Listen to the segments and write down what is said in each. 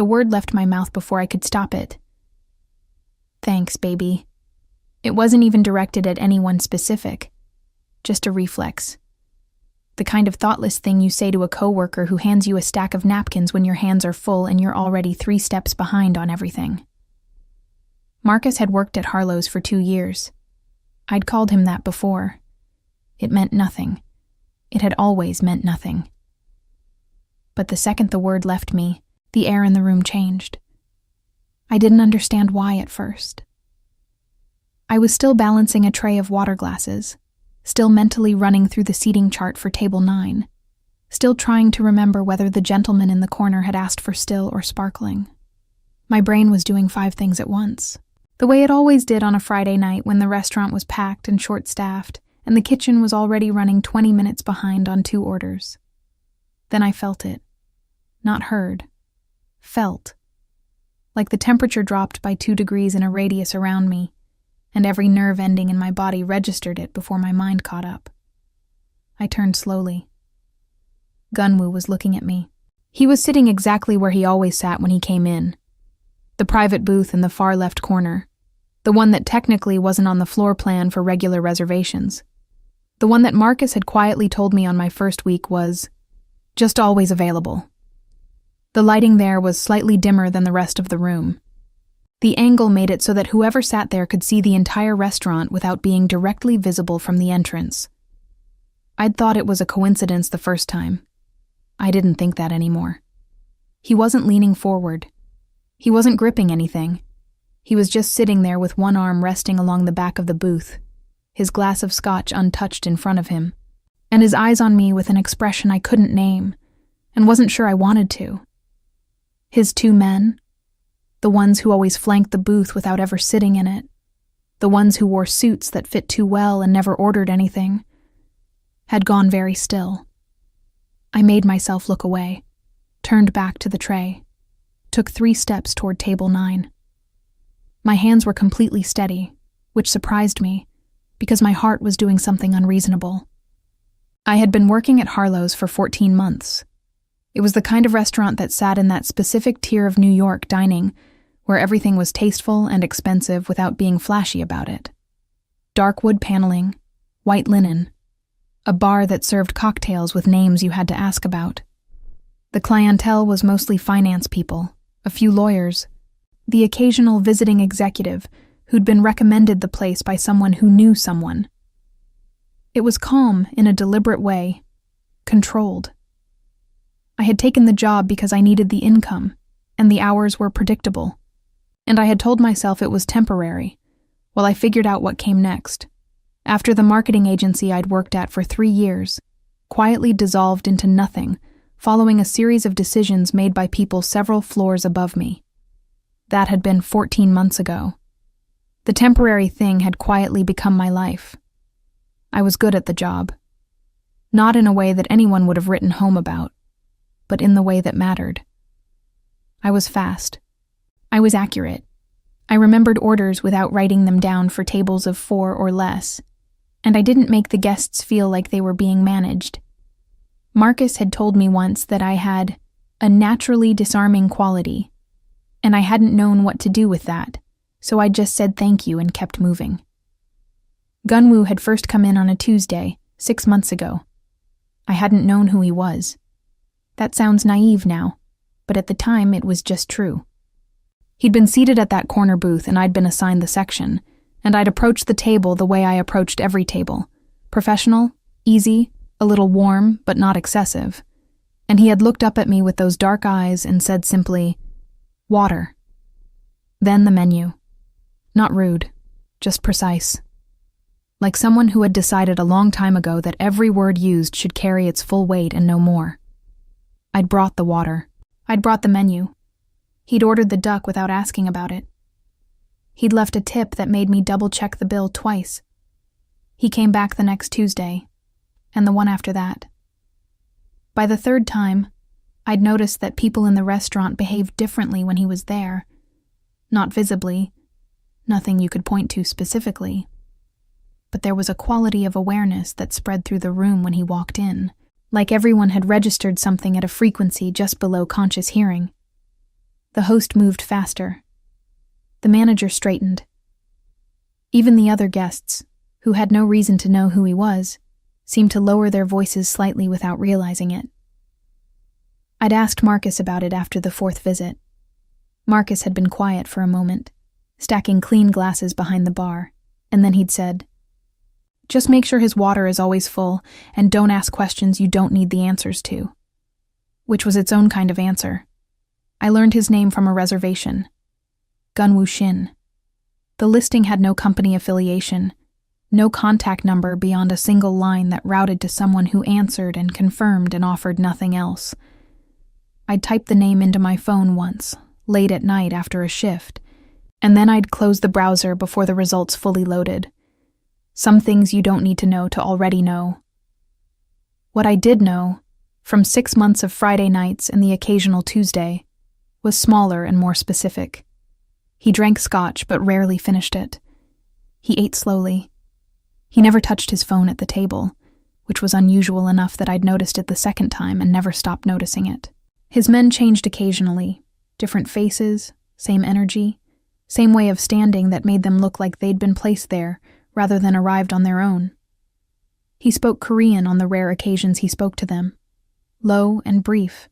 The word left my mouth before I could stop it. Thanks, baby. It wasn't even directed at anyone specific. Just a reflex. The kind of thoughtless thing you say to a coworker who hands you a stack of napkins when your hands are full and you're already 3 steps behind on everything. Marcus had worked at Harlow's for 2 years. I'd called him that before. It meant nothing. It had always meant nothing. But the second the word left me, the air in the room changed. I didn't understand why at first. I was still balancing a tray of water glasses, still mentally running through the seating chart for table 9, still trying to remember whether the gentleman in the corner had asked for still or sparkling. My brain was doing 5 things at once, the way it always did on a Friday night when the restaurant was packed and short-staffed, and the kitchen was already running 20 minutes behind on 2 orders. Then I felt it. Not heard. Felt. Like the temperature dropped by 2 degrees in a radius around me, and every nerve ending in my body registered it before my mind caught up. I turned slowly. Gunwoo was looking at me. He was sitting exactly where he always sat when he came in. The private booth in the far left corner. The one that technically wasn't on the floor plan for regular reservations. The one that Marcus had quietly told me on my first week was just always available. The lighting there was slightly dimmer than the rest of the room. The angle made it so that whoever sat there could see the entire restaurant without being directly visible from the entrance. I'd thought it was a coincidence the first time. I didn't think that anymore. He wasn't leaning forward. He wasn't gripping anything. He was just sitting there with one arm resting along the back of the booth, his glass of scotch untouched in front of him, and his eyes on me with an expression I couldn't name, and wasn't sure I wanted to. His 2 men, the ones who always flanked the booth without ever sitting in it, the ones who wore suits that fit too well and never ordered anything, had gone very still. I made myself look away, turned back to the tray, took 3 steps toward table 9. My hands were completely steady, which surprised me, because my heart was doing something unreasonable. I had been working at Harlow's for 14 months. It was the kind of restaurant that sat in that specific tier of New York dining, where everything was tasteful and expensive without being flashy about it. Dark wood paneling, white linen, a bar that served cocktails with names you had to ask about. The clientele was mostly finance people, a few lawyers, the occasional visiting executive who'd been recommended the place by someone who knew someone. It was calm in a deliberate way, controlled. I had taken the job because I needed the income, and the hours were predictable, and I had told myself it was temporary, while I figured out what came next. After the marketing agency I'd worked at for 3 years, quietly dissolved into nothing, following a series of decisions made by people several floors above me. That had been 14 months ago. The temporary thing had quietly become my life. I was good at the job. Not in a way that anyone would have written home about, but in the way that mattered. I was fast. I was accurate. I remembered orders without writing them down for tables of 4 or less, and I didn't make the guests feel like they were being managed. Marcus had told me once that I had a naturally disarming quality, and I hadn't known what to do with that, so I just said thank you and kept moving. Gunwoo had first come in on a Tuesday, 6 months ago. I hadn't known who he was. That sounds naive now, but at the time it was just true. He'd been seated at that corner booth and I'd been assigned the section, and I'd approached the table the way I approached every table. Professional, easy, a little warm, but not excessive. And he had looked up at me with those dark eyes and said simply, "Water." Then the menu. Not rude, just precise. Like someone who had decided a long time ago that every word used should carry its full weight and no more. I'd brought the water. I'd brought the menu. He'd ordered the duck without asking about it. He'd left a tip that made me double-check the bill twice. He came back the next Tuesday, and the one after that. By the 3rd time, I'd noticed that people in the restaurant behaved differently when he was there. Not visibly, nothing you could point to specifically. But there was a quality of awareness that spread through the room when he walked in, like everyone had registered something at a frequency just below conscious hearing. The host moved faster. The manager straightened. Even the other guests, who had no reason to know who he was, seemed to lower their voices slightly without realizing it. I'd asked Marcus about it after the fourth visit. Marcus had been quiet for a moment, stacking clean glasses behind the bar, and then he'd said, "Just make sure his water is always full, and don't ask questions you don't need the answers to." Which was its own kind of answer. I learned his name from a reservation. Gunwoo Shin. The listing had no company affiliation, no contact number beyond a single line that routed to someone who answered and confirmed and offered nothing else. I'd typed the name into my phone once, late at night after a shift, and then I'd close the browser before the results fully loaded. Some things you don't need to know to already know. What I did know, from 6 months of Friday nights and the occasional Tuesday, was smaller and more specific. He drank scotch but rarely finished it. He ate slowly. He never touched his phone at the table, which was unusual enough that I'd noticed it the second time and never stopped noticing it. His men changed occasionally, different faces, same energy, same way of standing that made them look like they'd been placed there rather than arrived on their own. He spoke Korean on the rare occasions he spoke to them, low and brief,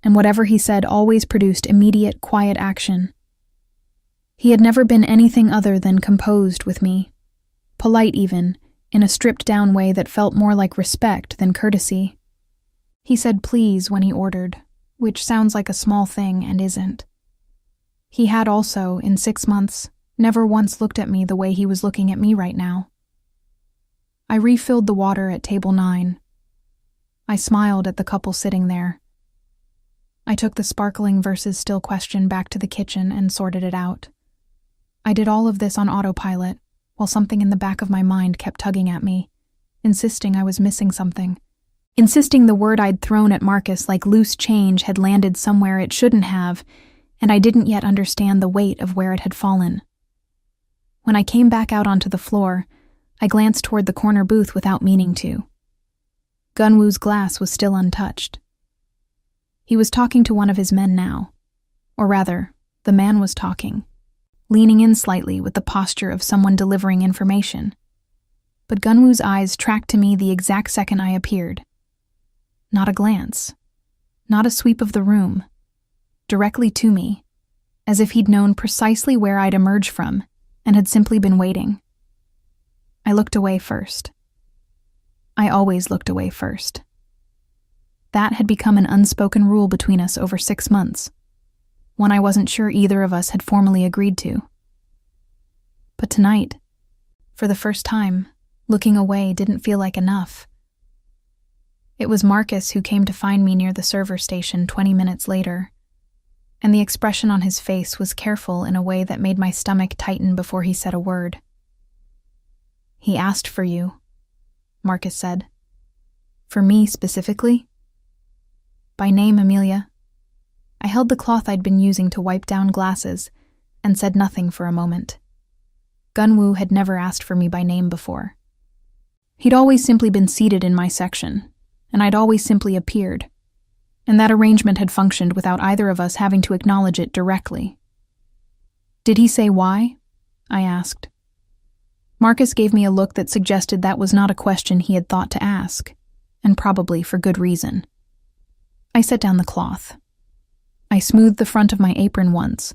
and whatever he said always produced immediate, quiet action. He had never been anything other than composed with me, polite even, in a stripped-down way that felt more like respect than courtesy. He said please when he ordered, which sounds like a small thing and isn't. He had also, in 6 months, never once looked at me the way he was looking at me right now. I refilled the water at table 9. I smiled at the couple sitting there. I took the sparkling versus still question back to the kitchen and sorted it out. I did all of this on autopilot, while something in the back of my mind kept tugging at me, insisting I was missing something. Insisting the word I'd thrown at Marcus like loose change had landed somewhere it shouldn't have, and I didn't yet understand the weight of where it had fallen. When I came back out onto the floor, I glanced toward the corner booth without meaning to. Gunwoo's glass was still untouched. He was talking to one of his men now. Or rather, the man was talking, leaning in slightly with the posture of someone delivering information. But Gunwoo's eyes tracked to me the exact second I appeared. Not a glance, not a sweep of the room, directly to me, as if he'd known precisely where I'd emerge from and had simply been waiting. I looked away first. I always looked away first. That had become an unspoken rule between us over 6 months, one I wasn't sure either of us had formally agreed to. But tonight, for the first time, looking away didn't feel like enough. It was Marcus who came to find me near the server station 20 minutes later, and the expression on his face was careful in a way that made my stomach tighten before he said a word. "He asked for you," Marcus said. "For me specifically?" "By name, Amelia." I held the cloth I'd been using to wipe down glasses and said nothing for a moment. Gunwoo had never asked for me by name before. He'd always simply been seated in my section, and I'd always simply appeared, and that arrangement had functioned without either of us having to acknowledge it directly. "Did he say why?" I asked. Marcus gave me a look that suggested that was not a question he had thought to ask, and probably for good reason. I set down the cloth. I smoothed the front of my apron once,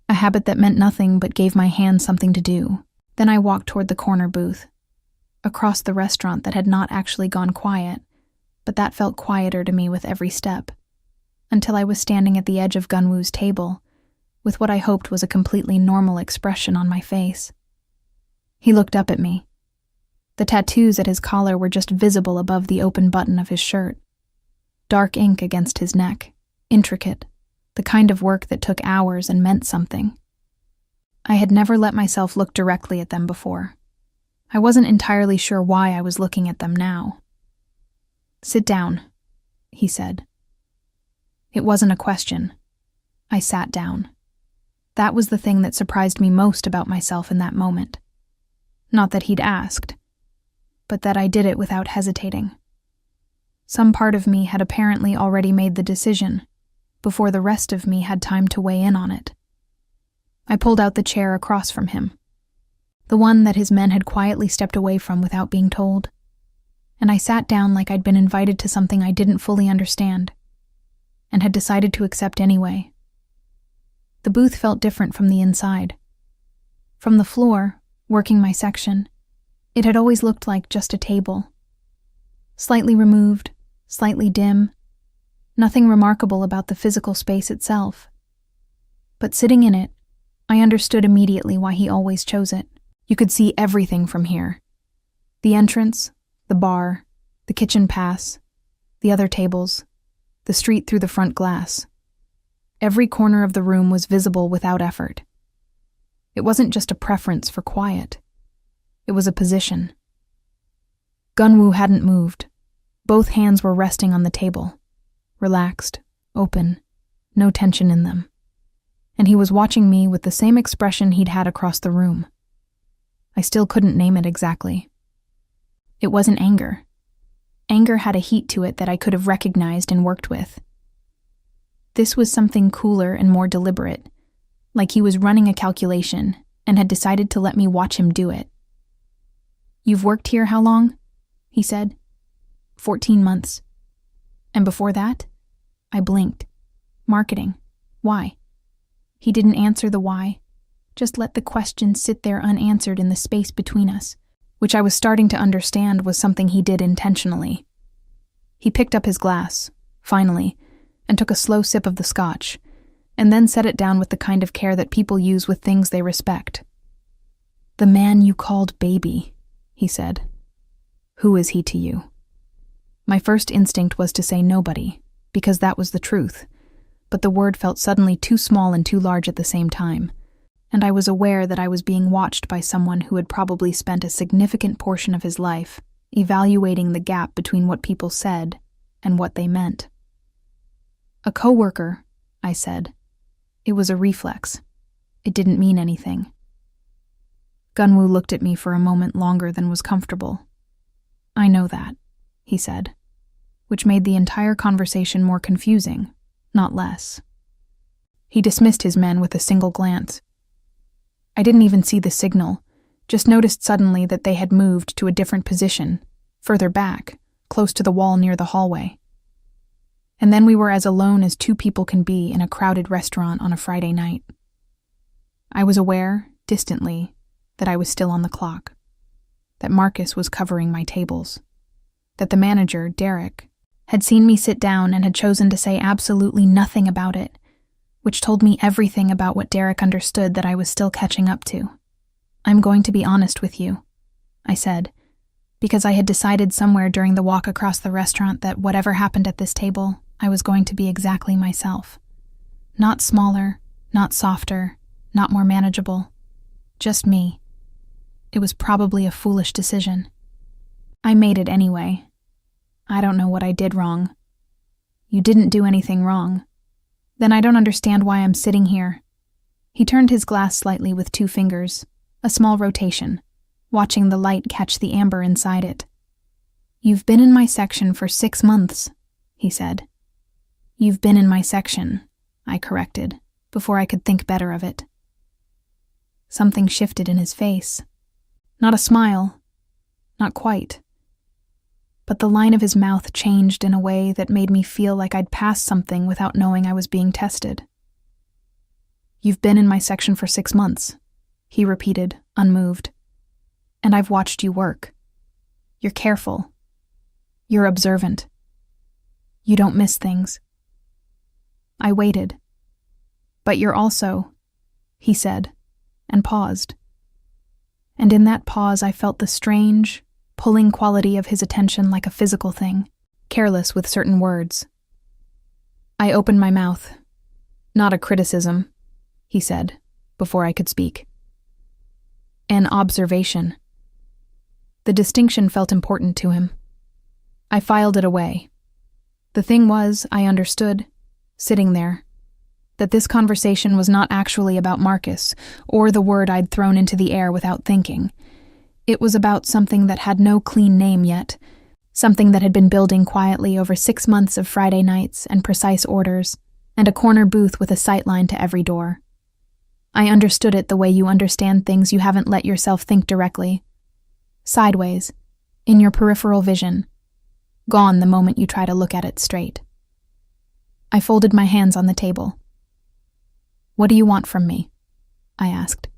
a habit that meant nothing but gave my hands something to do. Then I walked toward the corner booth, across the restaurant that had not actually gone quiet, but that felt quieter to me with every step, until I was standing at the edge of Gunwoo's table, with what I hoped was a completely normal expression on my face. He looked up at me. The tattoos at his collar were just visible above the open button of his shirt. Dark ink against his neck, intricate, the kind of work that took hours and meant something. I had never let myself look directly at them before. I wasn't entirely sure why I was looking at them now. "Sit down," he said. It wasn't a question. I sat down. That was the thing that surprised me most about myself in that moment. Not that he'd asked, but that I did it without hesitating. Some part of me had apparently already made the decision, before the rest of me had time to weigh in on it. I pulled out the chair across from him, the one that his men had quietly stepped away from without being told, and I sat down like I'd been invited to something I didn't fully understand, and had decided to accept anyway. The booth felt different from the inside. From the floor, working my section, it had always looked like just a table. Slightly removed, slightly dim, nothing remarkable about the physical space itself. But sitting in it, I understood immediately why he always chose it. You could see everything from here. The entrance, the bar, the kitchen pass, the other tables, the street through the front glass. Every corner of the room was visible without effort. It wasn't just a preference for quiet. It was a position. Gunwoo hadn't moved. Both hands were resting on the table, relaxed, open, no tension in them. And he was watching me with the same expression he'd had across the room. I still couldn't name it exactly. It wasn't anger. Anger had a heat to it that I could have recognized and worked with. This was something cooler and more deliberate, like he was running a calculation and had decided to let me watch him do it. "You've worked here how long?" he said. 14 months. "And before that?" I blinked. "Marketing. Why?" He didn't answer the why, just let the question sit there unanswered in the space between us, which I was starting to understand was something he did intentionally. He picked up his glass, finally, and took a slow sip of the scotch, and then set it down with the kind of care that people use with things they respect. "The man you called baby," he said. "Who is he to you?" My first instinct was to say nobody, because that was the truth, but the word felt suddenly too small and too large at the same time, and I was aware that I was being watched by someone who had probably spent a significant portion of his life evaluating the gap between what people said and what they meant. "A coworker," I said. It was a reflex. It didn't mean anything. Gunwoo looked at me for a moment longer than was comfortable. "I know that," he said, which made the entire conversation more confusing, not less. He dismissed his men with a single glance. I didn't even see the signal, just noticed suddenly that they had moved to a different position, further back, close to the wall near the hallway. And then we were as alone as two people can be in a crowded restaurant on a Friday night. I was aware, distantly, that I was still on the clock, that Marcus was covering my tables, that the manager, Derek, had seen me sit down and had chosen to say absolutely nothing about it, which told me everything about what Derek understood that I was still catching up to. "I'm going to be honest with you," I said, because I had decided somewhere during the walk across the restaurant that whatever happened at this table, I was going to be exactly myself. Not smaller, not softer, not more manageable. Just me. It was probably a foolish decision. I made it anyway. I don't know what I did wrong. You didn't do anything wrong. Then I don't understand why I'm sitting here. He turned his glass slightly with 2 fingers, a small rotation, watching the light catch the amber inside it. "You've been in my section for 6 months, he said. "You've been in my section," I corrected, before I could think better of it. Something shifted in his face. Not a smile. Not quite. But the line of his mouth changed in a way that made me feel like I'd passed something without knowing I was being tested. "You've been in my section for 6 months, he repeated, unmoved. "And I've watched you work. You're careful. You're observant. You don't miss things." I waited. "But you're also," he said, and paused. And in that pause I felt the strange, pulling quality of his attention like a physical thing, careless with certain words. I opened my mouth. "Not a criticism," he said, before I could speak. "An observation." The distinction felt important to him. I filed it away. The thing was, I understood, sitting there, that this conversation was not actually about Marcus, or the word I'd thrown into the air without thinking. It was about something that had no clean name yet, something that had been building quietly over 6 months of Friday nights and precise orders, and a corner booth with a sightline to every door. I understood it the way you understand things you haven't let yourself think directly. Sideways, in your peripheral vision, gone the moment you try to look at it straight. I folded my hands on the table. "What do you want from me?" I asked.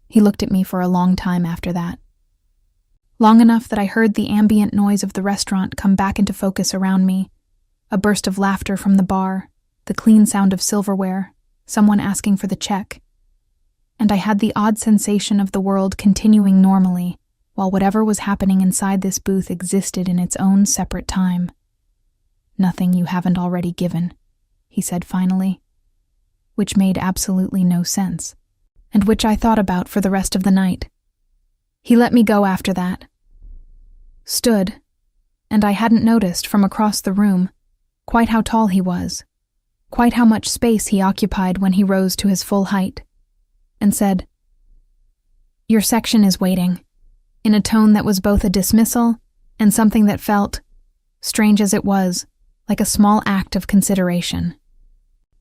He looked at me for a long time after that. Long enough that I heard the ambient noise of the restaurant come back into focus around me, a burst of laughter from the bar, the clean sound of silverware, someone asking for the check. And I had the odd sensation of the world continuing normally, while whatever was happening inside this booth existed in its own separate time. "Nothing you haven't already given," he said finally, which made absolutely no sense, and which I thought about for the rest of the night. He let me go after that. Stood, and I hadn't noticed from across the room quite how tall he was, quite how much space he occupied when he rose to his full height, and said, "Your section is waiting," in a tone that was both a dismissal and something that felt, strange as it was, like a small act of consideration.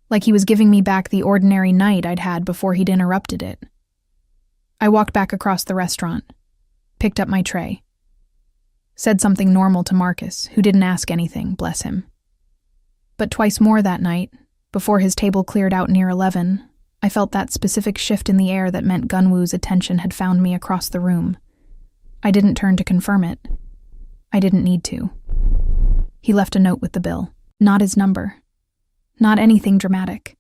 Like he was giving me back the ordinary night I'd had before he'd interrupted it. I walked back across the restaurant, picked up my tray, said something normal to Marcus, who didn't ask anything, bless him. But twice more that night, before his table cleared out near 11, I felt that specific shift in the air that meant Gunwoo's attention had found me across the room. I didn't turn to confirm it. I didn't need to. He left a note with the bill, not his number. Not anything dramatic.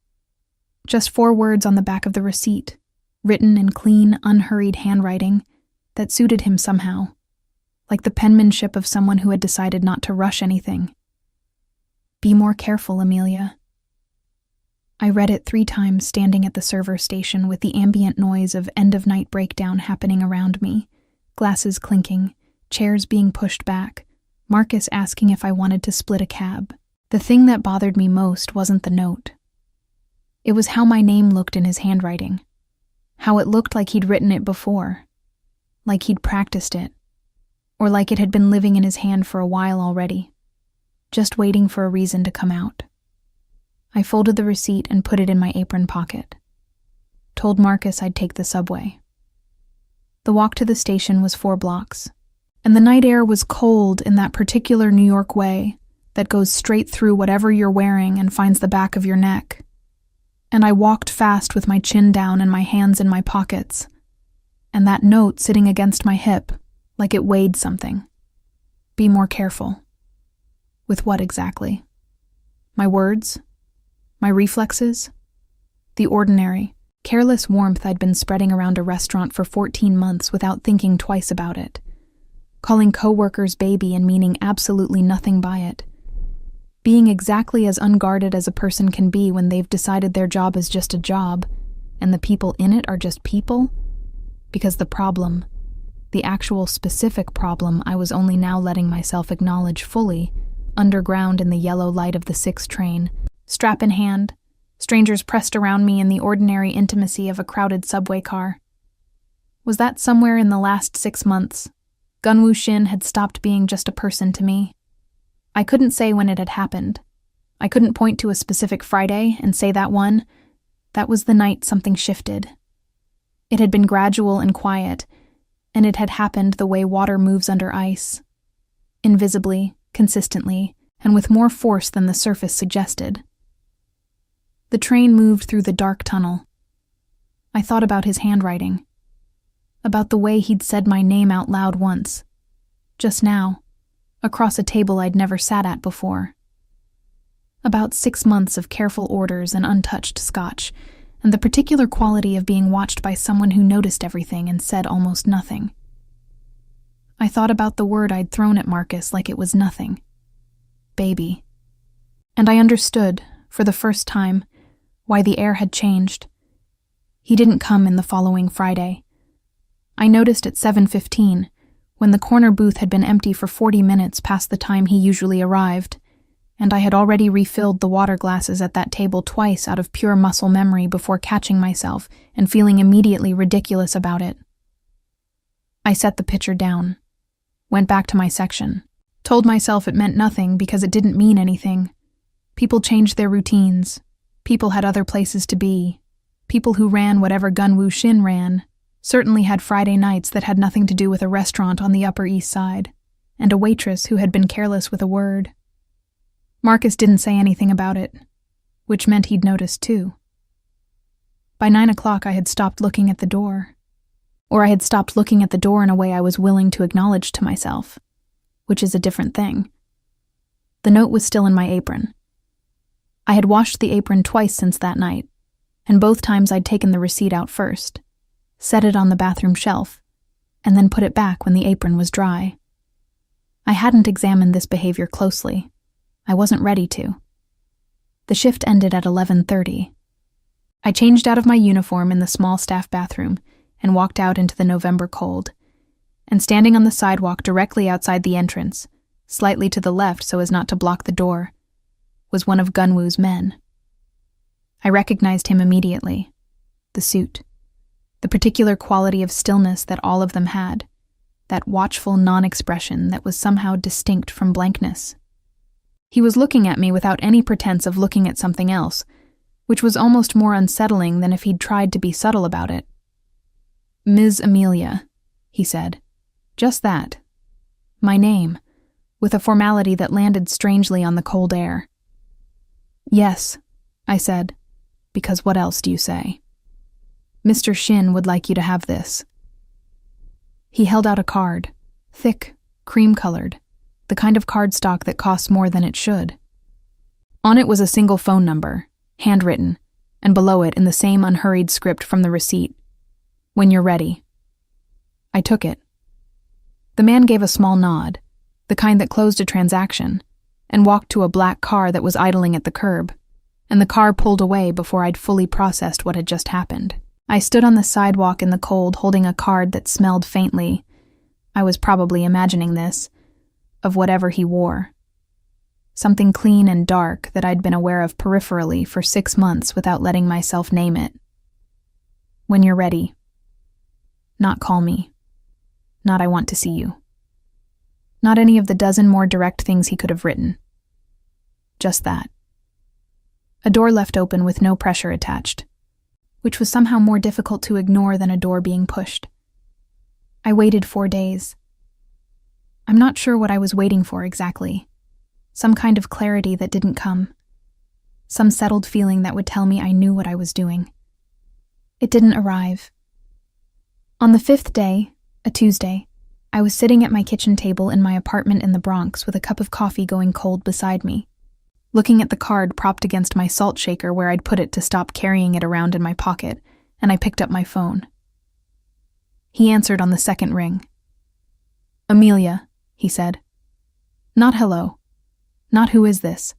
Just 4 words on the back of the receipt, written in clean, unhurried handwriting that suited him somehow, like the penmanship of someone who had decided not to rush anything. "Be more careful, Amelia." I read it 3 times standing at the server station with the ambient noise of end-of-night breakdown happening around me, glasses clinking, chairs being pushed back, Marcus asking if I wanted to split a cab. The thing that bothered me most wasn't the note. It was how my name looked in his handwriting, how it looked like he'd written it before, like he'd practiced it, or like it had been living in his hand for a while already, just waiting for a reason to come out. I folded the receipt and put it in my apron pocket. Told Marcus I'd take the subway. The walk to the station was 4 blocks, and the night air was cold in that particular New York way that goes straight through whatever you're wearing and finds the back of your neck. And I walked fast with my chin down and my hands in my pockets, and that note sitting against my hip like it weighed something. Be more careful. With what exactly? My words? My reflexes? The ordinary, careless warmth I'd been spreading around a restaurant for 14 months without thinking twice about it. Calling coworkers baby and meaning absolutely nothing by it. Being exactly as unguarded as a person can be when they've decided their job is just a job, and the people in it are just people, because the problem, the actual specific problem I was only now letting myself acknowledge fully, underground in the yellow light of the 6 train, strap in hand, strangers pressed around me in the ordinary intimacy of a crowded subway car. Was that somewhere in the last 6 months? Gunwoo Shin had stopped being just a person to me. I couldn't say when it had happened. I couldn't point to a specific Friday and say that was the night something shifted. It had been gradual and quiet, and it had happened the way water moves under ice. Invisibly, consistently, and with more force than the surface suggested. The train moved through the dark tunnel. I thought about his handwriting. About the way he'd said my name out loud once. Just now. Across a table I'd never sat at before. About 6 months of careful orders and untouched scotch, and the particular quality of being watched by someone who noticed everything and said almost nothing. I thought about the word I'd thrown at Marcus like it was nothing. Baby. And I understood, for the first time, why the air had changed. He didn't come in the following Friday. I noticed at 7:15, when the corner booth had been empty for 40 minutes past the time he usually arrived, and I had already refilled the water glasses at that table twice out of pure muscle memory before catching myself and feeling immediately ridiculous about it. I set the pitcher down, went back to my section, told myself it meant nothing because it didn't mean anything. People changed their routines. People had other places to be. People who ran whatever Gunwoo Shin ran certainly had Friday nights that had nothing to do with a restaurant on the Upper East Side, and a waitress who had been careless with a word. Marcus didn't say anything about it, which meant he'd noticed too. By 9 o'clock I had stopped looking at the door. Or I had stopped looking at the door in a way I was willing to acknowledge to myself, which is a different thing. The note was still in my apron. I had washed the apron twice since that night, and both times I'd taken the receipt out first, set it on the bathroom shelf, and then put it back when the apron was dry. I hadn't examined this behavior closely. I wasn't ready to. The shift ended at 11:30. I changed out of my uniform in the small staff bathroom and walked out into the November cold, and standing on the sidewalk directly outside the entrance, slightly to the left so as not to block the door, was one of Gunwoo's men. I recognized him immediately. The suit. The particular quality of stillness that all of them had. That watchful non-expression that was somehow distinct from blankness. He was looking at me without any pretense of looking at something else, which was almost more unsettling than if he'd tried to be subtle about it. "Ms. Amelia," he said. Just that. My name, with a formality that landed strangely on the cold air. "Yes," I said, because what else do you say? "Mr. Shin would like you to have this." He held out a card, thick, cream-colored, the kind of cardstock that costs more than it should. On it was a single phone number, handwritten, and below it in the same unhurried script from the receipt, "When you're ready." I took it. The man gave a small nod, the kind that closed a transaction, and walked to a black car that was idling at the curb, and the car pulled away before I'd fully processed what had just happened. I stood on the sidewalk in the cold holding a card that smelled faintly, I was probably imagining this, of whatever he wore. Something clean and dark that I'd been aware of peripherally for 6 months without letting myself name it. "When you're ready." Not "call me." Not "I want to see you." Not any of the dozen more direct things he could have written. Just that. A door left open with no pressure attached, which was somehow more difficult to ignore than a door being pushed. I waited 4 days. I'm not sure what I was waiting for exactly. Some kind of clarity that didn't come. Some settled feeling that would tell me I knew what I was doing. It didn't arrive. On the 5th day, a Tuesday, I was sitting at my kitchen table in my apartment in the Bronx with a cup of coffee going cold beside me, looking at the card propped against my salt shaker where I'd put it to stop carrying it around in my pocket, and I picked up my phone. He answered on the second ring. "Amelia," he said. Not hello. Not who is this.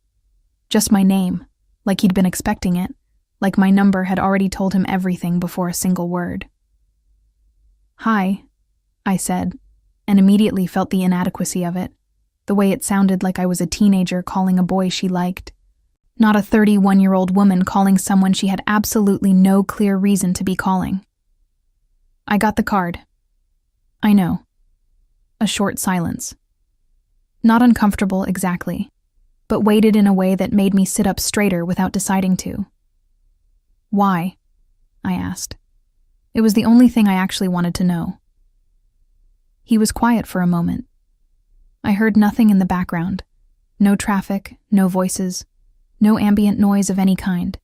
Just my name, like he'd been expecting it, like my number had already told him everything before a single word. "Hi," I said, and immediately felt the inadequacy of it, the way it sounded like I was a teenager calling a boy she liked, not a 31-year-old woman calling someone she had absolutely no clear reason to be calling. "I got the card." "I know." A short silence. Not uncomfortable exactly, but weighted in a way that made me sit up straighter without deciding to. "Why?" I asked. It was the only thing I actually wanted to know. He was quiet for a moment. I heard nothing in the background. No traffic, no voices, no ambient noise of any kind,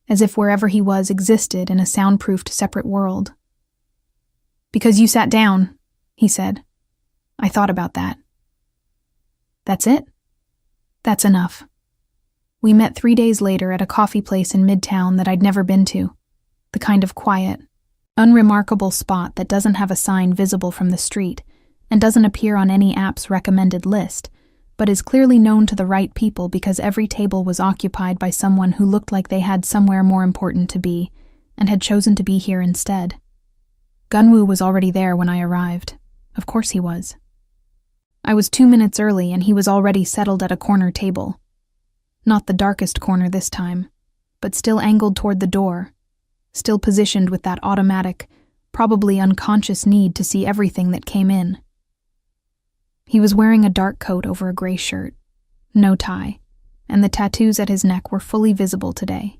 as if wherever he was existed in a soundproofed separate world. "Because you sat down," he said. I thought about that. "That's it?" "That's enough." We met 3 days later at a coffee place in Midtown that I'd never been to, the kind of quiet, unremarkable spot that doesn't have a sign visible from the street and doesn't appear on any app's recommended list, but is clearly known to the right people because every table was occupied by someone who looked like they had somewhere more important to be and had chosen to be here instead. Gunwoo was already there when I arrived. Of course he was. I was 2 minutes early and he was already settled at a corner table. Not the darkest corner this time, but still angled toward the door, still positioned with that automatic, probably unconscious need to see everything that came in. He was wearing a dark coat over a gray shirt, no tie, and the tattoos at his neck were fully visible today,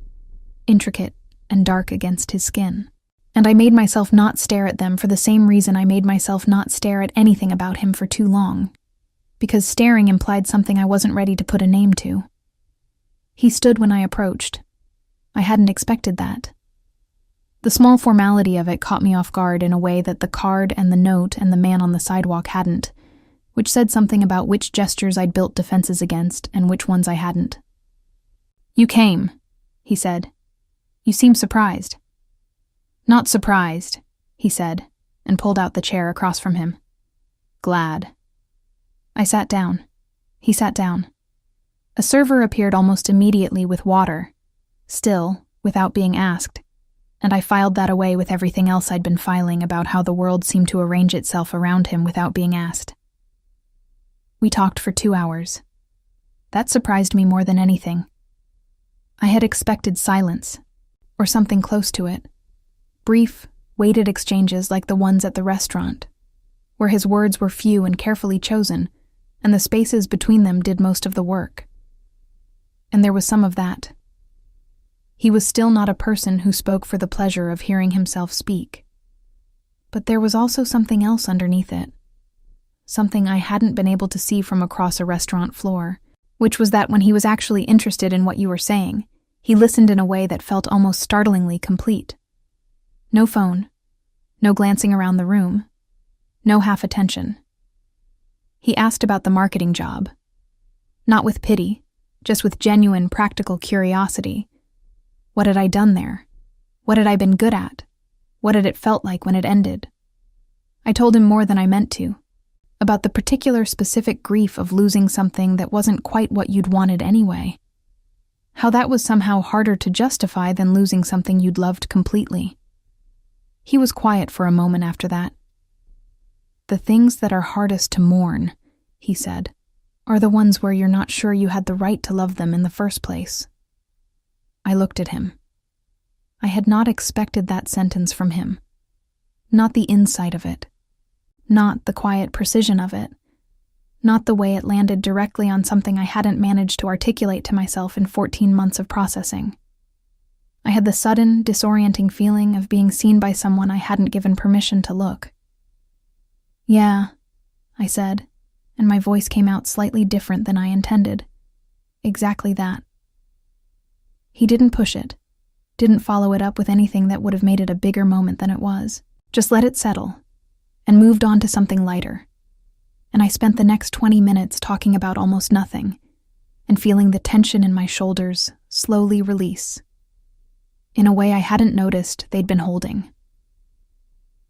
intricate and dark against his skin. And I made myself not stare at them for the same reason I made myself not stare at anything about him for too long, because staring implied something I wasn't ready to put a name to. He stood when I approached. I hadn't expected that. The small formality of it caught me off guard in a way that the card and the note and the man on the sidewalk hadn't, which said something about which gestures I'd built defenses against and which ones I hadn't. "You came," he said. "You seem surprised." "Not surprised," he said, and pulled out the chair across from him. "Glad." I sat down. He sat down. A server appeared almost immediately with water, still, without being asked, and I filed that away with everything else I'd been filing about how the world seemed to arrange itself around him without being asked. We talked for 2 hours. That surprised me more than anything. I had expected silence, or something close to it. Brief, weighted exchanges like the ones at the restaurant, where his words were few and carefully chosen, and the spaces between them did most of the work. And there was some of that. He was still not a person who spoke for the pleasure of hearing himself speak. But there was also something else underneath it. Something I hadn't been able to see from across a restaurant floor, which was that when he was actually interested in what you were saying, he listened in a way that felt almost startlingly complete. No phone, no glancing around the room, no half attention. He asked about the marketing job. Not with pity, just with genuine, practical curiosity. What had I done there? What had I been good at? What had it felt like when it ended? I told him more than I meant to, about the particular specific grief of losing something that wasn't quite what you'd wanted anyway. How that was somehow harder to justify than losing something you'd loved completely. He was quiet for a moment after that. "The things that are hardest to mourn," he said, "are the ones where you're not sure you had the right to love them in the first place." I looked at him. I had not expected that sentence from him. Not the insight of it. Not the quiet precision of it. Not the way it landed directly on something I hadn't managed to articulate to myself in 14 months of processing. I had the sudden, disorienting feeling of being seen by someone I hadn't given permission to look. "Yeah," I said, and my voice came out slightly different than I intended. Exactly that. He didn't push it, didn't follow it up with anything that would have made it a bigger moment than it was. Just let it settle, and moved on to something lighter. And I spent the next 20 minutes talking about almost nothing, and feeling the tension in my shoulders slowly release, in a way I hadn't noticed they'd been holding.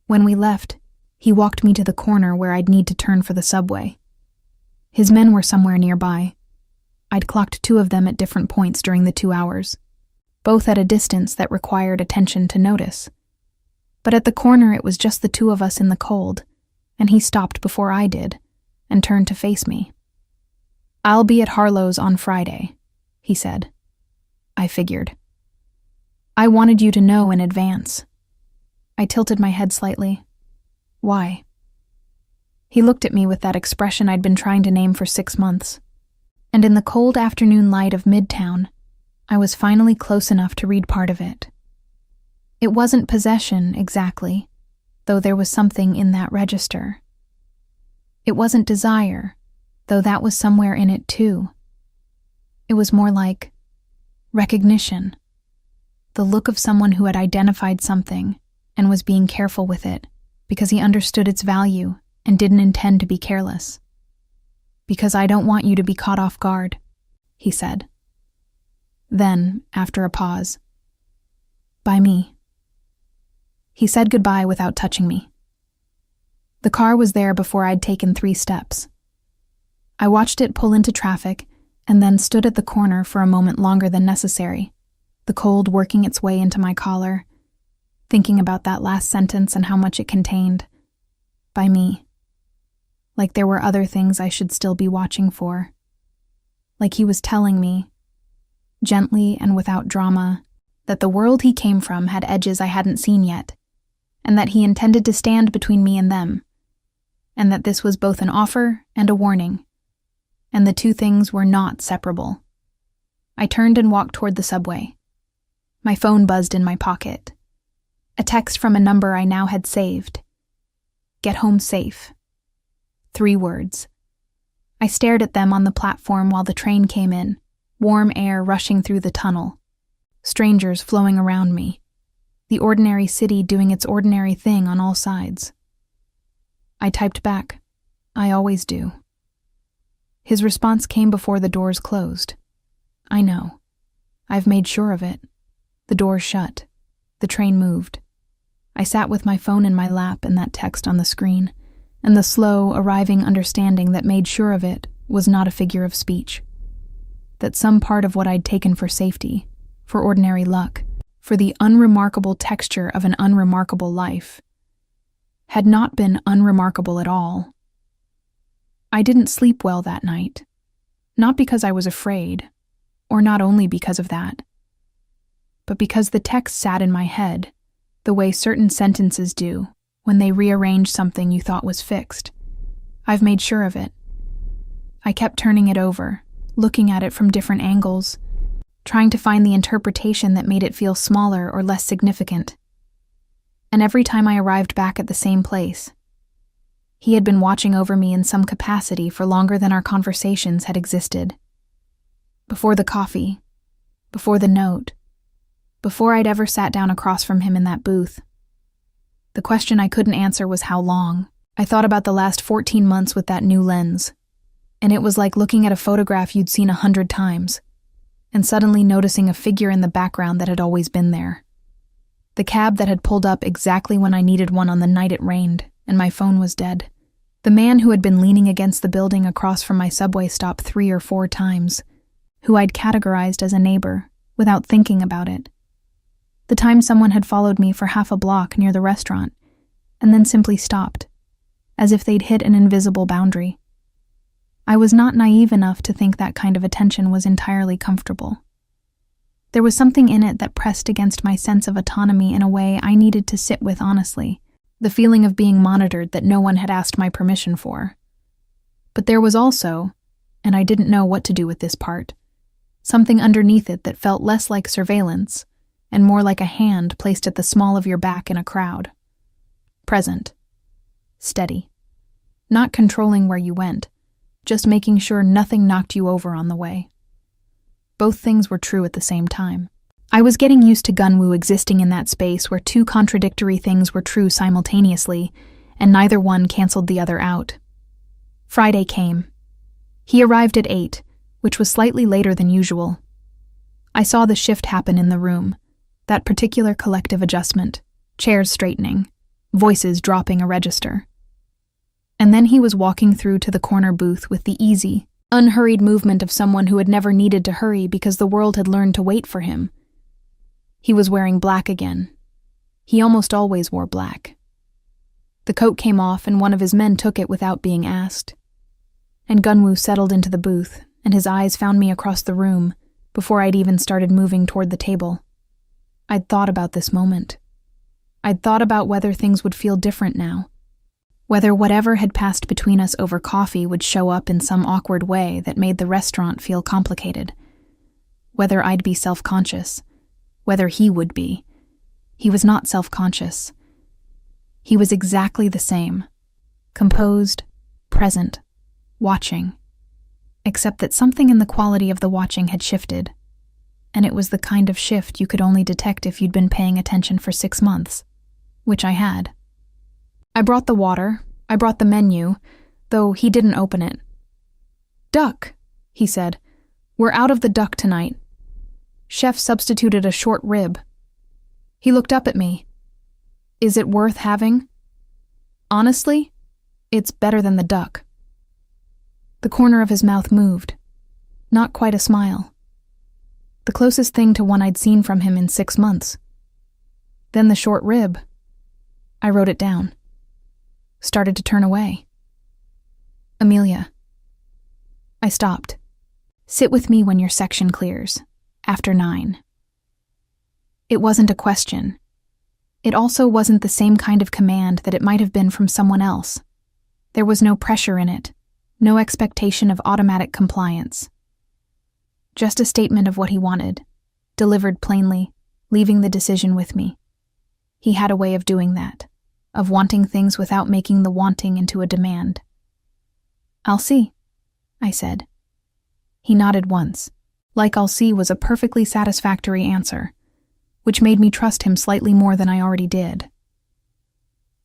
When we left, he walked me to the corner where I'd need to turn for the subway. His men were somewhere nearby. I'd clocked 2 of them at different points during the 2 hours, both at a distance that required attention to notice. But at the corner it was just the 2 of us in the cold, and he stopped before I did, and turned to face me. "I'll be at Harlow's on Friday," he said. I figured. "I wanted you to know in advance." I tilted my head slightly. "Why?" He looked at me with that expression I'd been trying to name for 6 months, and in the cold afternoon light of Midtown, I was finally close enough to read part of it. It wasn't possession, exactly, though there was something in that register. It wasn't desire, though that was somewhere in it too. It was more like recognition, the look of someone who had identified something and was being careful with it because he understood its value and didn't intend to be careless. "Because I don't want you to be caught off guard," he said. Then, after a pause, "By me." He said goodbye without touching me. The car was there before I'd taken 3 steps. I watched it pull into traffic and then stood at the corner for a moment longer than necessary, the cold working its way into my collar, thinking about that last sentence and how much it contained. By me. Like there were other things I should still be watching for. Like he was telling me, gently and without drama, that the world he came from had edges I hadn't seen yet, and that he intended to stand between me and them, and that this was both an offer and a warning, and the 2 things were not separable. I turned and walked toward the subway. My phone buzzed in my pocket. A text from a number I now had saved. Get home safe. 3 words. I stared at them on the platform while the train came in, warm air rushing through the tunnel, strangers flowing around me, the ordinary city doing its ordinary thing on all sides. I typed back, I always do. His response came before the doors closed. I know. I've made sure of it. The doors shut. The train moved. I sat with my phone in my lap and that text on the screen, and the slow, arriving understanding that made sure of it was not a figure of speech. That some part of what I'd taken for safety, for ordinary luck, for the unremarkable texture of an unremarkable life, had not been unremarkable at all. I didn't sleep well that night, not because I was afraid, or not only because of that, but because the text sat in my head the way certain sentences do when they rearrange something you thought was fixed. I've made sure of it. I kept turning it over, looking at it from different angles, trying to find the interpretation that made it feel smaller or less significant. And every time I arrived back at the same place, he had been watching over me in some capacity for longer than our conversations had existed. Before the coffee, before the note, before I'd ever sat down across from him in that booth. The question I couldn't answer was how long. I thought about the last 14 months with that new lens, and it was like looking at a photograph you'd seen 100 times, and suddenly noticing a figure in the background that had always been there. The cab that had pulled up exactly when I needed one on the night it rained, and my phone was dead. The man who had been leaning against the building across from my subway stop 3 or 4 times, who I'd categorized as a neighbor, without thinking about it. The time someone had followed me for half a block near the restaurant, and then simply stopped, as if they'd hit an invisible boundary. I was not naive enough to think that kind of attention was entirely comfortable. There was something in it that pressed against my sense of autonomy in a way I needed to sit with honestly, the feeling of being monitored that no one had asked my permission for. But there was also, and I didn't know what to do with this part, something underneath it that felt less like surveillance and more like a hand placed at the small of your back in a crowd. Present. Steady. Not controlling where you went, just making sure nothing knocked you over on the way. Both things were true at the same time. I was getting used to Gunwoo existing in that space where 2 contradictory things were true simultaneously, and neither one canceled the other out. Friday came. He arrived at 8, which was slightly later than usual. I saw the shift happen in the room, that particular collective adjustment, chairs straightening, voices dropping a register. And then he was walking through to the corner booth with the easy, unhurried movement of someone who had never needed to hurry because the world had learned to wait for him. He was wearing black again. He almost always wore black. The coat came off and one of his men took it without being asked. And Gunwoo settled into the booth, and his eyes found me across the room before I'd even started moving toward the table. I'd thought about this moment. I'd thought about whether things would feel different now. Whether whatever had passed between us over coffee would show up in some awkward way that made the restaurant feel complicated. Whether I'd be self-conscious. Whether he would be. He was not self-conscious. He was exactly the same. Composed, present, watching. Except that something in the quality of the watching had shifted. And it was the kind of shift you could only detect if you'd been paying attention for 6 months, which I had. I brought the water, I brought the menu, though he didn't open it. "Duck," he said. "We're out of the duck tonight. Chef substituted a short rib." He looked up at me. "Is it worth having?" "Honestly, it's better than the duck." The corner of his mouth moved. Not quite a smile. The closest thing to one I'd seen from him in 6 months. Then the short rib. I wrote it down. Started to turn away. "Amelia." I stopped. "Sit with me when your section clears. After 9. It wasn't a question. It also wasn't the same kind of command that it might have been from someone else. There was no pressure in it, no expectation of automatic compliance. Just a statement of what he wanted, delivered plainly, leaving the decision with me. He had a way of doing that, of wanting things without making the wanting into a demand. "I'll see," I said. He nodded once, like "I'll see" was a perfectly satisfactory answer, which made me trust him slightly more than I already did.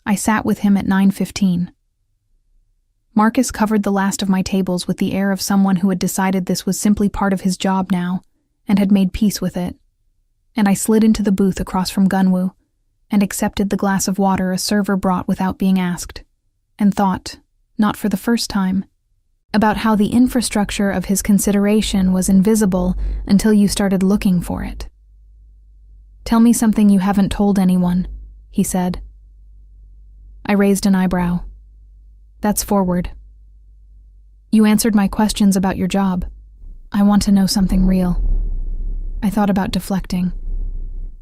I sat with him at 9:15. Marcus covered the last of my tables with the air of someone who had decided this was simply part of his job now and had made peace with it, and I slid into the booth across from Gunwoo and accepted the glass of water a server brought without being asked, and thought, not for the first time, about how the infrastructure of his consideration was invisible until you started looking for it. "Tell me something you haven't told anyone," he said. I raised an eyebrow. "That's forward." "You answered my questions about your job. I want to know something real." I thought about deflecting.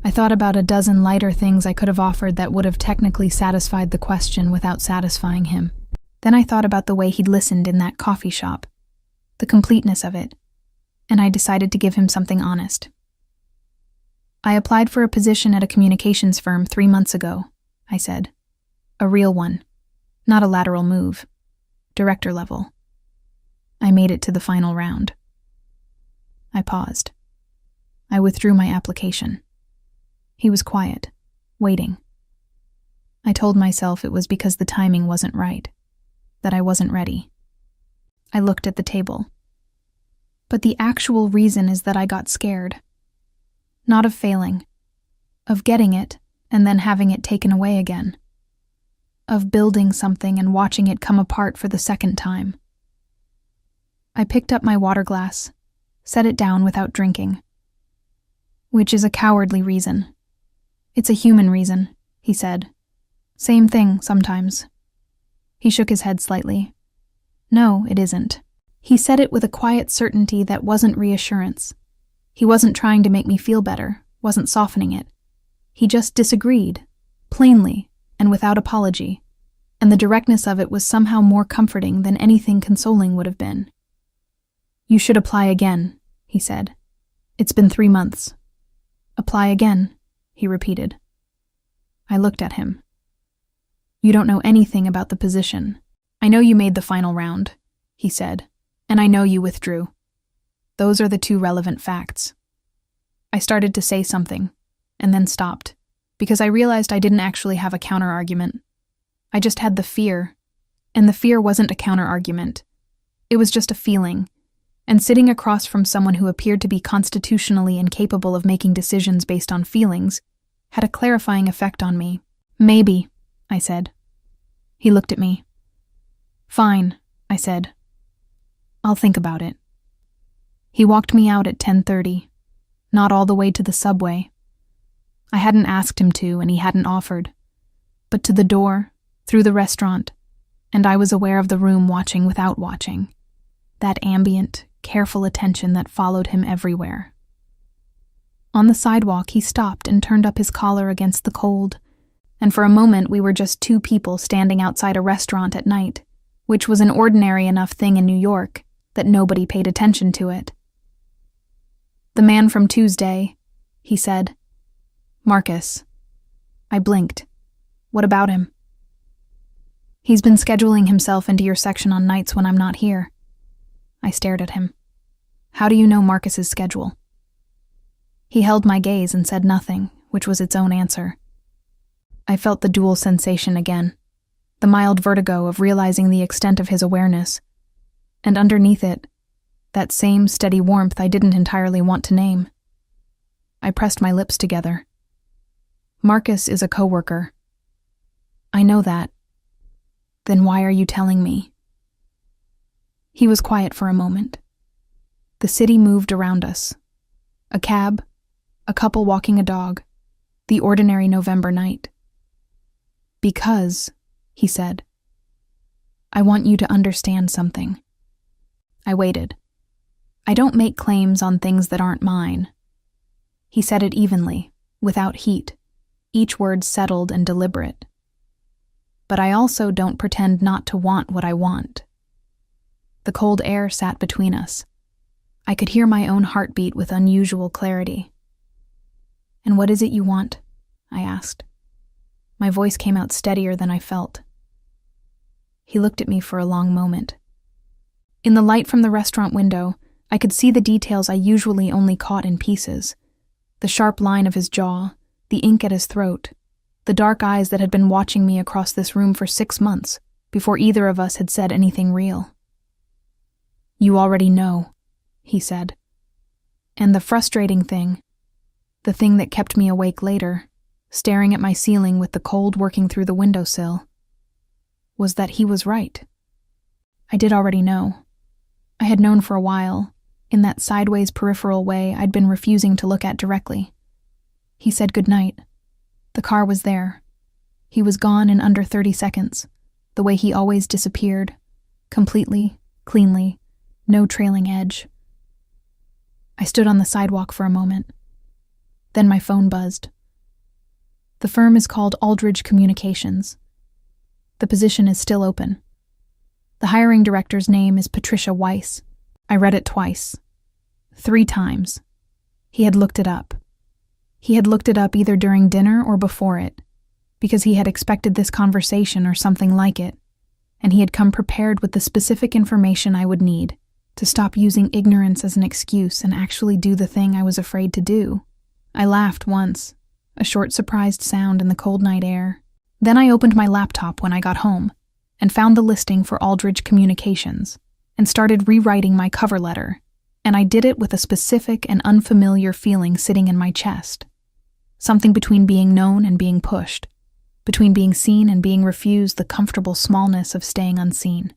I thought about a dozen lighter things I could have offered that would have technically satisfied the question without satisfying him. Then I thought about the way he'd listened in that coffee shop, the completeness of it, and I decided to give him something honest. "I applied for a position at a communications firm 3 months ago," I said. "A real one, not a lateral move, director level. I made it to the final round." I paused. I withdrew my application. He was quiet, waiting. I told myself it was because the timing wasn't right, that I wasn't ready. I looked at the table. But the actual reason is that I got scared. Not of failing, of getting it and then having it taken away again, of building something and watching it come apart for the second time. I picked up my water glass, set it down without drinking. "Which is a cowardly reason. It's a human reason," he said. "Same thing, sometimes." He shook his head slightly. "No, it isn't." He said it with a quiet certainty that wasn't reassurance. He wasn't trying to make me feel better, wasn't softening it. He just disagreed, plainly and without apology, and the directness of it was somehow more comforting than anything consoling would have been. "You should apply again," he said. "It's been 3 months." "Apply again," he repeated. I looked at him. "You don't know anything about the position. I know you made the final round," he said, "and I know you withdrew. Those are the 2 relevant facts." I started to say something, and then stopped, because I realized I didn't actually have a counter-argument. I just had the fear, and the fear wasn't a counter-argument. It was just a feeling, and sitting across from someone who appeared to be constitutionally incapable of making decisions based on feelings had a clarifying effect on me. "Maybe," I said. He looked at me. "Fine," I said. "I'll think about it." He walked me out at 10:30, not all the way to the subway. I hadn't asked him to, and he hadn't offered, but to the door, through the restaurant, and I was aware of the room watching without watching, that ambient, careful attention that followed him everywhere. On the sidewalk, he stopped and turned up his collar against the cold, and for a moment we were just 2 people standing outside a restaurant at night, which was an ordinary enough thing in New York that nobody paid attention to it. "The man from Tuesday," he said. "Marcus." I blinked. "What about him?" "He's been scheduling himself into your section on nights when I'm not here." I stared at him. "How do you know Marcus's schedule?" He held my gaze and said nothing, which was its own answer. I felt the dual sensation again, the mild vertigo of realizing the extent of his awareness, and underneath it, that same steady warmth I didn't entirely want to name. I pressed my lips together. "Marcus is a coworker." "I know that." "Then why are you telling me?" He was quiet for a moment. The city moved around us. A cab, a couple walking a dog, the ordinary November night. "Because," he said, "I want you to understand something." I waited. I don't make claims on things that aren't mine. He said it evenly, without heat, each word settled and deliberate. But I also don't pretend not to want what I want. The cold air sat between us. I could hear my own heartbeat with unusual clarity. "And what is it you want?" I asked. My voice came out steadier than I felt. He looked at me for a long moment. In the light from the restaurant window, I could see the details I usually only caught in pieces. The sharp line of his jaw, the ink at his throat, the dark eyes that had been watching me across this room for 6 months before either of us had said anything real. "You already know," he said. And the frustrating thing, the thing that kept me awake later, staring at my ceiling with the cold working through the windowsill, was that he was right. I did already know. I had known for a while, in that sideways peripheral way I'd been refusing to look at directly. He said goodnight. The car was there. He was gone in under 30 seconds, the way he always disappeared, completely, cleanly, no trailing edge. I stood on the sidewalk for a moment. Then my phone buzzed. The firm is called Aldridge Communications. The position is still open. The hiring director's name is Patricia Weiss. I read it twice. 3 times. He had looked it up. He had looked it up either during dinner or before it, because he had expected this conversation or something like it, and he had come prepared with the specific information I would need to stop using ignorance as an excuse and actually do the thing I was afraid to do. I laughed once, a short surprised sound in the cold night air. Then I opened my laptop when I got home and found the listing for Aldridge Communications and started rewriting my cover letter, and I did it with a specific and unfamiliar feeling sitting in my chest. Something between being known and being pushed, between being seen and being refused the comfortable smallness of staying unseen.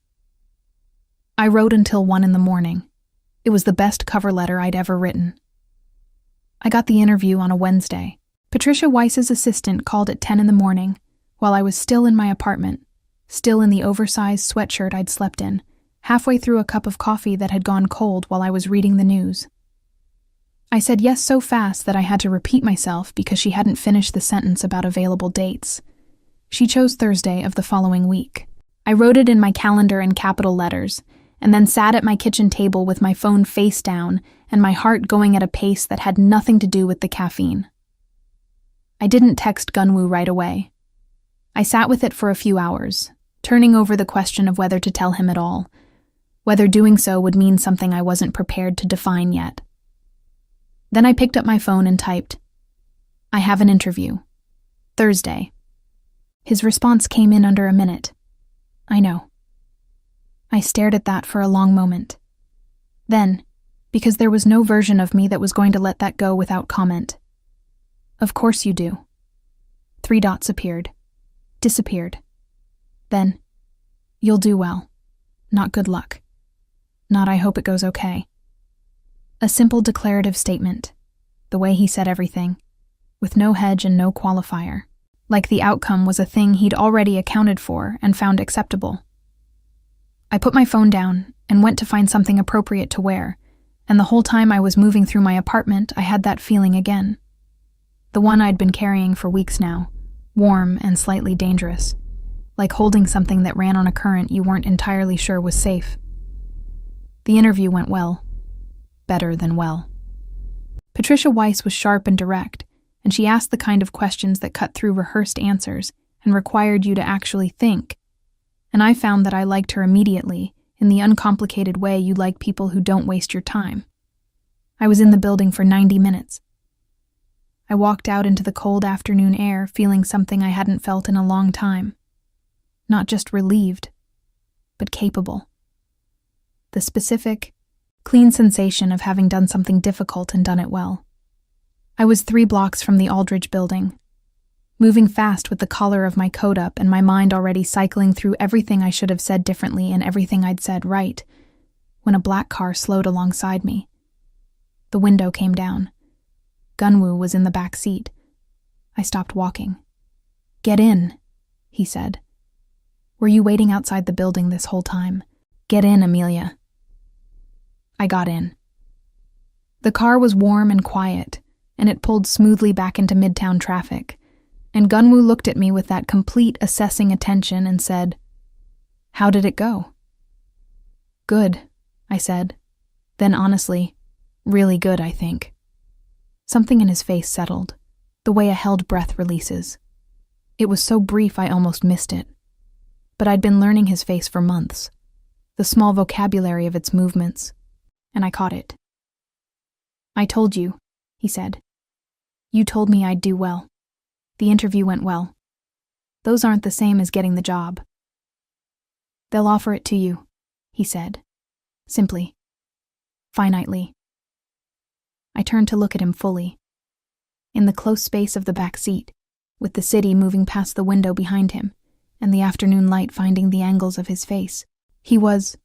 I wrote until 1 a.m. It was the best cover letter I'd ever written. I got the interview on a Wednesday. Patricia Weiss's assistant called at 10 a.m. while I was still in my apartment, still in the oversized sweatshirt I'd slept in, halfway through a cup of coffee that had gone cold while I was reading the news. I said yes so fast that I had to repeat myself because she hadn't finished the sentence about available dates. She chose Thursday of the following week. I wrote it in my calendar in capital letters, and then sat at my kitchen table with my phone face down and my heart going at a pace that had nothing to do with the caffeine. I didn't text Gunwoo right away. I sat with it for a few hours, turning over the question of whether to tell him at all, whether doing so would mean something I wasn't prepared to define yet. Then I picked up my phone and typed, "I have an interview. Thursday." His response came in under a minute. "I know." I stared at that for a long moment. Then, because there was no version of me that was going to let that go without comment, "Of course you do." 3 dots appeared. Disappeared. Then, "You'll do well. Not good luck. Not I hope it goes okay." A simple declarative statement, the way he said everything, with no hedge and no qualifier, like the outcome was a thing he'd already accounted for and found acceptable. I put my phone down and went to find something appropriate to wear, and the whole time I was moving through my apartment, I had that feeling again. The one I'd been carrying for weeks now, warm and slightly dangerous, like holding something that ran on a current you weren't entirely sure was safe. The interview went well. Better than well. Patricia Weiss was sharp and direct, and she asked the kind of questions that cut through rehearsed answers and required you to actually think. And I found that I liked her immediately, in the uncomplicated way you like people who don't waste your time. I was in the building for 90 minutes. I walked out into the cold afternoon air feeling something I hadn't felt in a long time. Not just relieved, but capable. The specific, clean sensation of having done something difficult and done it well. I was 3 blocks from the Aldridge building, moving fast with the collar of my coat up and my mind already cycling through everything I should have said differently and everything I'd said right, when a black car slowed alongside me. The window came down. Gunwoo was in the back seat. I stopped walking. "Get in," he said. "Were you waiting outside the building this whole time? Get in, Amelia." I got in. The car was warm and quiet, and it pulled smoothly back into midtown traffic, and Gunwoo looked at me with that complete assessing attention and said, "How did it go?" "Good," I said. Then honestly, Really good, I think. Something in his face settled, the way a held breath releases. It was so brief I almost missed it. But I'd been learning his face for months, the small vocabulary of its movements, and I caught it. I told you, he said. You told me I'd do well. The interview went well. Those aren't the same as getting the job. They'll offer it to you, he said, simply, finitely. I turned to look at him fully. In the close space of the back seat, with the city moving past the window behind him, and the afternoon light finding the angles of his face, he was,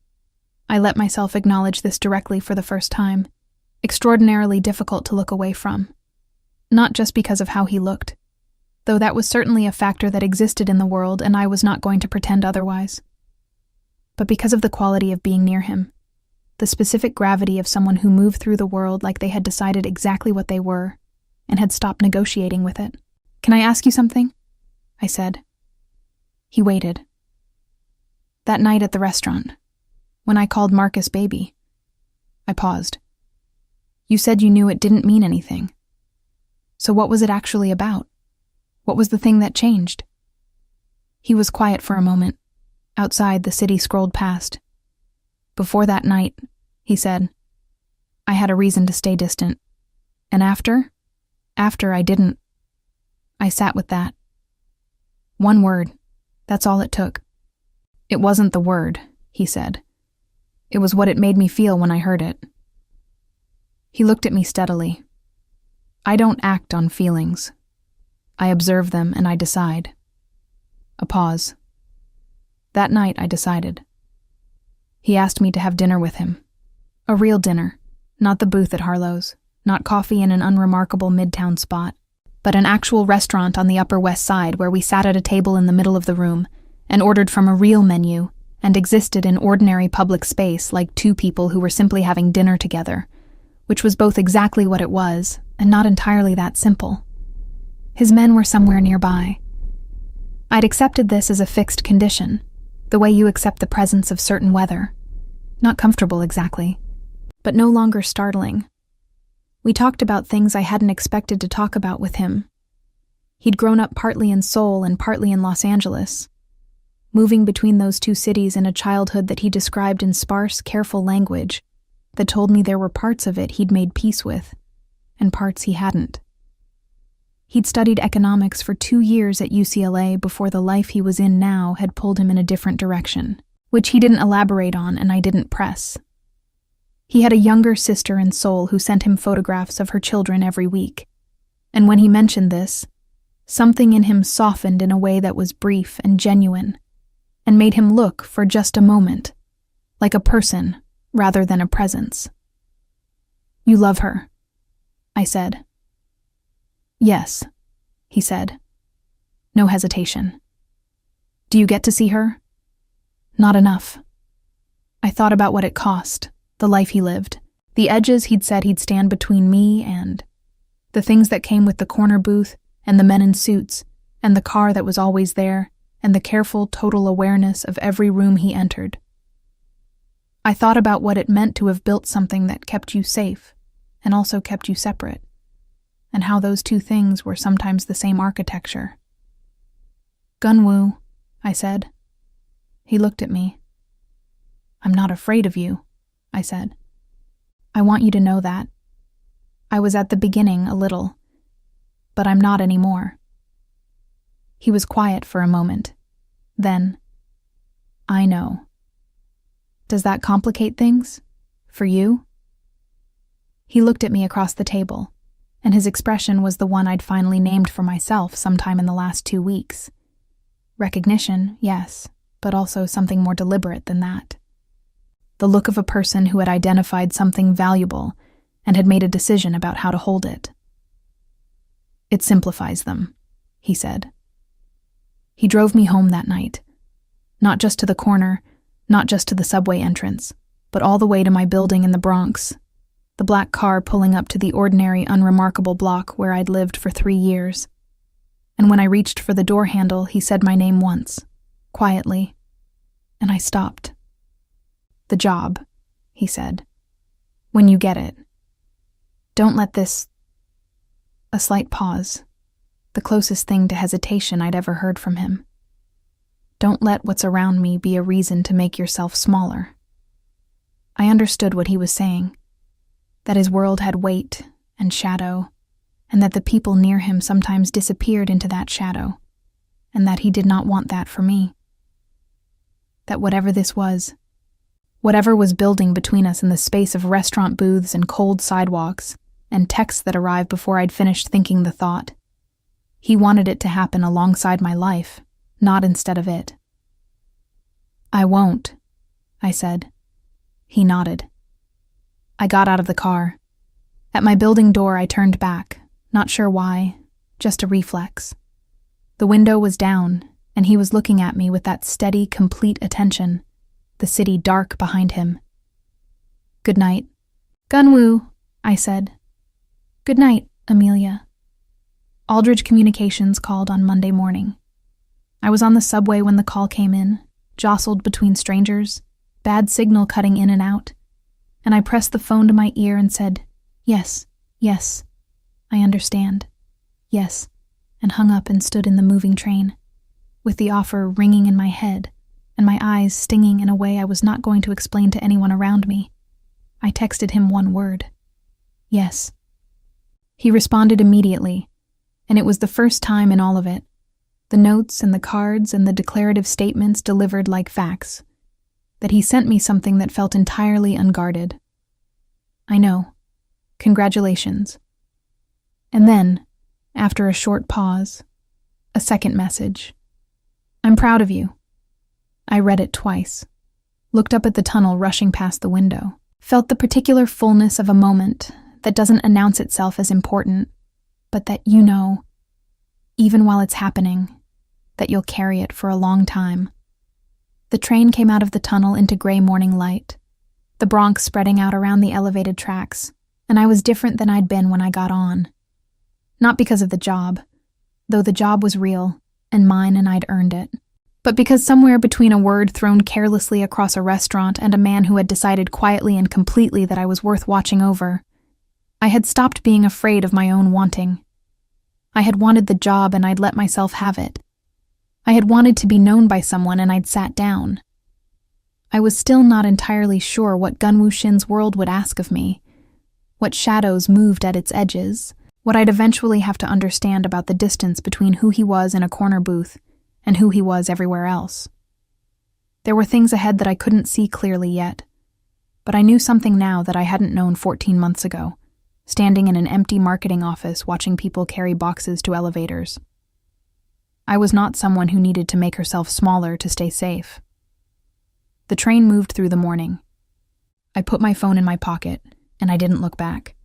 I let myself acknowledge this directly for the first time, extraordinarily difficult to look away from. Not just because of how he looked, though that was certainly a factor that existed in the world and I was not going to pretend otherwise, but because of the quality of being near him, the specific gravity of someone who moved through the world like they had decided exactly what they were and had stopped negotiating with it. Can I ask you something? I said. He waited. That night at the restaurant, when I called Marcus baby, I paused. You said you knew it didn't mean anything. So what was it actually about? What was the thing that changed? He was quiet for a moment. Outside, the city scrolled past. Before that night, he said, I had a reason to stay distant. And after I didn't. I sat with that. One word. That's all it took. It wasn't the word, he said. It was what it made me feel when I heard it. He looked at me steadily. I don't act on feelings. I observe them and I decide. A pause. That night I decided. He asked me to have dinner with him. A real dinner, not the booth at Harlow's, not coffee in an unremarkable midtown spot, but an actual restaurant on the Upper West Side where we sat at a table in the middle of the room and ordered from a real menu and existed in ordinary public space like two people who were simply having dinner together, which was both exactly what it was and not entirely that simple. His men were somewhere nearby. I'd accepted this as a fixed condition, the way you accept the presence of certain weather. Not comfortable exactly, but no longer startling. We talked about things I hadn't expected to talk about with him. He'd grown up partly in Seoul and partly in Los Angeles, moving between those two cities in a childhood that he described in sparse, careful language that told me there were parts of it he'd made peace with, and parts he hadn't. He'd studied economics for 2 years at UCLA before the life he was in now had pulled him in a different direction, which he didn't elaborate on and I didn't press. He had a younger sister in Seoul who sent him photographs of her children every week, and when he mentioned this, something in him softened in a way that was brief and genuine, and made him look for just a moment, like a person rather than a presence. You love her, I said. Yes, he said. No hesitation. Do you get to see her? Not enough. I thought about what it cost, the life he lived, the edges he'd said he'd stand between me and, the things that came with the corner booth and the men in suits and the car that was always there and the careful, total awareness of every room he entered. I thought about what it meant to have built something that kept you safe and also kept you separate, and how those two things were sometimes the same architecture. Gunwoo, I said. He looked at me. I'm not afraid of you, I said. I want you to know that. I was at the beginning a little, but I'm not anymore. He was quiet for a moment. Then, I know. Does that complicate things? For you? He looked at me across the table, and his expression was the one I'd finally named for myself sometime in the last 2 weeks. Recognition, yes, but also something more deliberate than that. The look of a person who had identified something valuable and had made a decision about how to hold it. It simplifies them, he said. He drove me home that night, not just to the corner, not just to the subway entrance, but all the way to my building in the Bronx, the black car pulling up to the ordinary, unremarkable block where I'd lived for 3 years. And when I reached for the door handle, he said my name once, quietly, and I stopped. The job, he said. When you get it, Don't let this... A slight pause, the closest thing to hesitation I'd ever heard from him. Don't let what's around me be a reason to make yourself smaller. I understood what he was saying, that his world had weight and shadow, and that the people near him sometimes disappeared into that shadow, and that he did not want that for me. That whatever this was, whatever was building between us in the space of restaurant booths and cold sidewalks, and texts that arrived before I'd finished thinking the thought, he wanted it to happen alongside my life, not instead of it. I won't, I said. He nodded. I got out of the car. At my building door, I turned back, not sure why, just a reflex. The window was down, and he was looking at me with that steady, complete attention, the city dark behind him. Good night. Gunwoo, I said. Good night, Amelia. Aldridge Communications called on Monday morning. I was on the subway when the call came in, jostled between strangers, bad signal cutting in and out, and I pressed the phone to my ear and said, yes, yes, I understand, yes, and hung up and stood in the moving train, with the offer ringing in my head and my eyes stinging in a way I was not going to explain to anyone around me. I texted him one word, yes. He responded immediately, and it was the first time in all of it, the notes and the cards and the declarative statements delivered like facts, that he sent me something that felt entirely unguarded. I know. Congratulations. And then, after a short pause, a second message. I'm proud of you. I read it twice, looked up at the tunnel rushing past the window, felt the particular fullness of a moment that doesn't announce itself as important, but that you know, even while it's happening, that you'll carry it for a long time. The train came out of the tunnel into gray morning light, the Bronx spreading out around the elevated tracks, and I was different than I'd been when I got on. Not because of the job, though the job was real, and mine and I'd earned it, but because somewhere between a word thrown carelessly across a restaurant and a man who had decided quietly and completely that I was worth watching over, I had stopped being afraid of my own wanting. I had wanted the job and I'd let myself have it. I had wanted to be known by someone and I'd sat down. I was still not entirely sure what Gunwoo Shin's world would ask of me, what shadows moved at its edges, what I'd eventually have to understand about the distance between who he was in a corner booth and who he was everywhere else. There were things ahead that I couldn't see clearly yet, but I knew something now that I hadn't known 14 months ago, standing in an empty marketing office watching people carry boxes to elevators. I was not someone who needed to make herself smaller to stay safe. The train moved through the morning. I put my phone in my pocket, and I didn't look back.